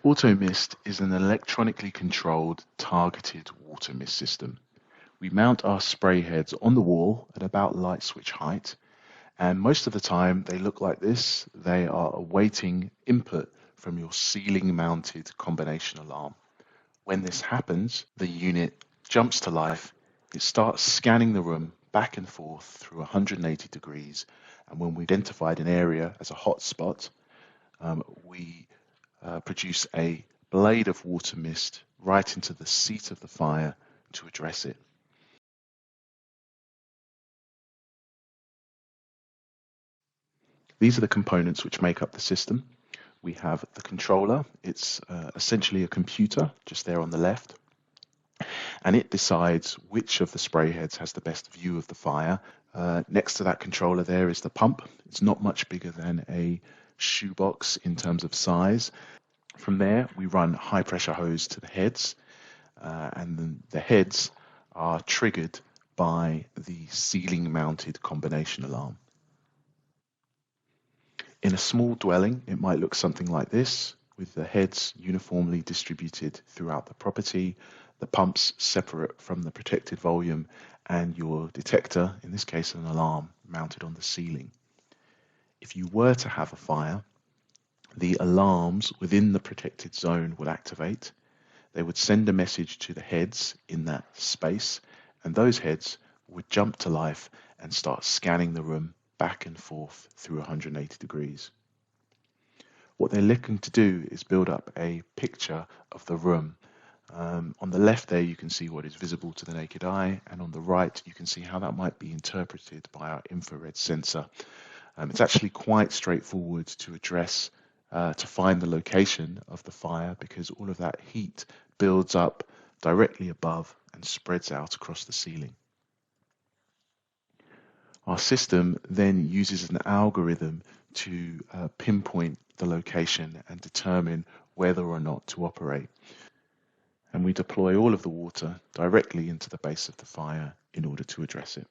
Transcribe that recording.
Automist is an electronically controlled, targeted water mist system. We mount our spray heads on the wall at about light switch height, and most of the time they look like this. They are awaiting input from your ceiling mounted combination alarm. When this happens, the unit jumps to life. It starts scanning the room back and forth through 180 degrees, and when we identified an area as a hot spot, we produce a blade of water mist right into the seat of the fire to address it. These are the components which make up the system. We have the controller. It's essentially a computer just there on the left, and it decides which of the spray heads has the best view of the fire. Next to that controller there is the pump. It's not much bigger than a shoebox in terms of size. From there, we run high pressure hose to the heads, and then the heads are triggered by the ceiling mounted combination alarm. In a small dwelling, it might look something like this, with the heads uniformly distributed throughout the property, the pumps separate from the protected volume, and your detector, in this case an alarm, mounted on the ceiling. If you were to have a fire, the alarms within the protected zone would activate. They would send a message to the heads in that space, and those heads would jump to life and start scanning the room back and forth through 180 degrees. What they're looking to do is build up a picture of the room. On the left there you can see what is visible to the naked eye, and on the right you can see how that might be interpreted by our infrared sensor. It's actually quite straightforward to address, to find the location of the fire, because all of that heat builds up directly above and spreads out across the ceiling. Our system then uses an algorithm to pinpoint the location and determine whether or not to operate. And we deploy all of the water directly into the base of the fire in order to address it.